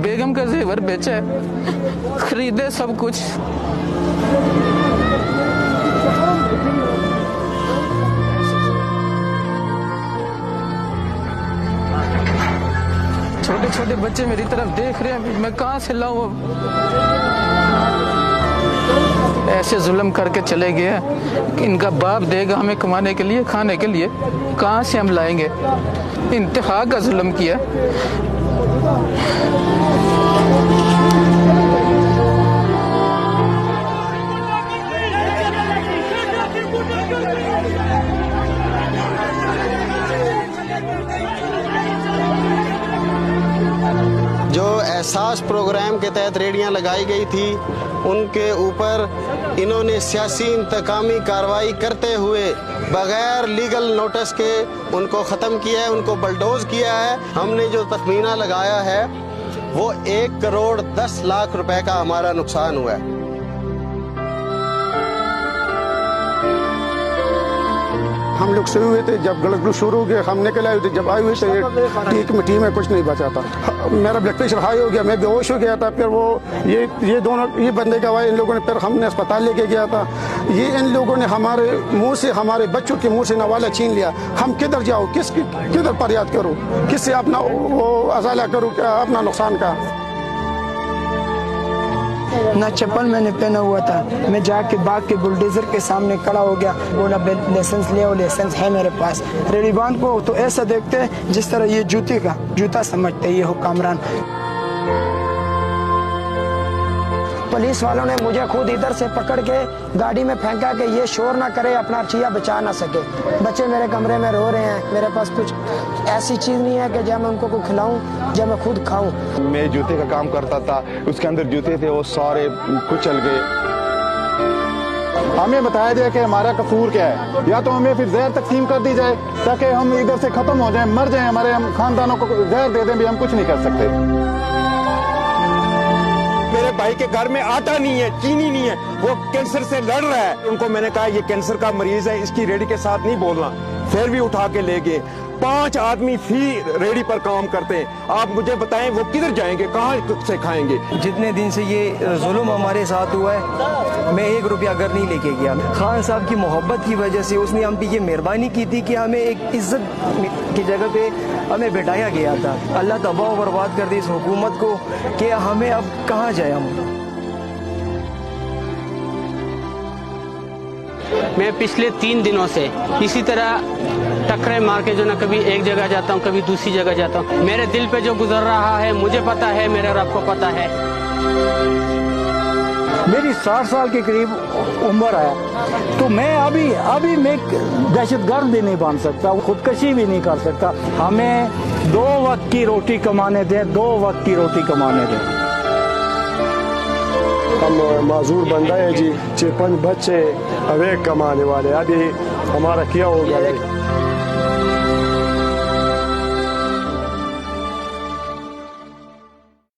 बेगम का जेवर बेचा, खरीदे सब कुछ। छोटे छोटे बच्चे मेरी तरफ देख रहे हैं, मैं कहाँ से लाऊं? ऐसे जुल्म करके चले गए, इनका बाप देगा हमें कमाने के लिए, खाने के लिए, कहाँ से हम लाएंगे? इंतहा का जुल्म किया। जो एहसास प्रोग्राम के तहत रेडियां लगाई गई थी, उनके ऊपर इन्होंने सियासी इंतकामी कार्रवाई करते हुए बगैर लीगल नोटिस के उनको ख़त्म किया है, उनको बलडोज किया है। हमने जो तखमीना लगाया है वो 1 करोड़ 10 लाख रुपए का हमारा नुकसान हुआ है। हम लोग सोए हुए थे, जब गलत शुरू हो गया हम निकल आए थे, जब आए हुए थे टी में कुछ नहीं बचा था। मेरा ब्लड प्रेशर हाई हो गया, मैं बेहोश हो गया था। फिर वो ये दोनों ये बंदे का इन लोगों ने, फिर हमने अस्पताल लेके गया था। ये इन लोगों ने हमारे मुंह से, हमारे बच्चों के मुंह से नवाला छीन लिया। हम किधर जाओ, किधर फरियाद करूँ, किससे अपना वो अजाला करूँ अपना नुकसान का? ना चप्पल मैंने पहना हुआ था, मैं जाके बाग के बुलडोजर के सामने खड़ा हो गया, बोला लाइसेंस ले आओ, लाइसेंस है मेरे पास। रेडीबान को तो ऐसा देखते हैं जिस तरह ये जूता समझते हैं ये हुक्मरान। पुलिस वालों ने मुझे खुद इधर से पकड़ के गाड़ी में फेंका कि ये शोर ना करे, अपना चिया बचा ना सके। बच्चे मेरे कमरे में रो रहे हैं, मेरे पास कुछ ऐसी चीज़ नहीं है कि जब मैं उनको कुछ खिलाऊं, जब मैं खुद खाऊं। मैं जूते का काम करता था, उसके अंदर जूते थे, वो सारे कुचल गए। हमें बताया जाए कि हमारा कसूर क्या है, या तो हमें फिर जहर तकसीम कर दी जाए ताकि हम इधर से खत्म हो जाएं, मर जाएं, हमारे हम खानदानों को जहर दे दें भी हम कुछ नहीं कर सकते। मेरे भाई के घर में आटा नहीं है, चीनी नहीं है, वो कैंसर से लड़ रहा है। उनको मैंने कहा ये कैंसर का मरीज है, इसकी रेडी के साथ नहीं बोलना, फिर भी उठा के ले गए। 5 आदमी फी रेडी पर काम करते हैं। आप मुझे बताएं वो किधर जाएंगे, कहाँ से खाएंगे? जितने दिन से ये जुल्म हमारे साथ हुआ है, मैं 1 रुपया घर नहीं लेके गया। खान साहब की मोहब्बत की वजह से उसने हम पे ये मेहरबानी की थी कि हमें एक इज्जत की जगह पे हमें बैठाया गया था। अल्लाह तबाह बर्बाद कर दी इस हुकूमत को कि हमें अब कहाँ जाए हम। मैं पिछले 3 दिनों से इसी तरह टक्करे मार के जो ना कभी एक जगह जाता हूँ, कभी दूसरी जगह जाता हूँ। मेरे दिल पे जो गुजर रहा है मुझे पता है, मेरे रब को पता है। मेरी 60 साल के करीब उम्र है, तो मैं अभी मैं दहशतगर्द भी नहीं बन सकता, खुदकशी भी नहीं कर सकता। हमें 2 वक्त की रोटी कमाने दें, 2 वक्त की रोटी कमाने दें। हम माजूर बंदा है जी, 5 बच्चे अवेक कमाने वाले, अभी हमारा क्या होगा?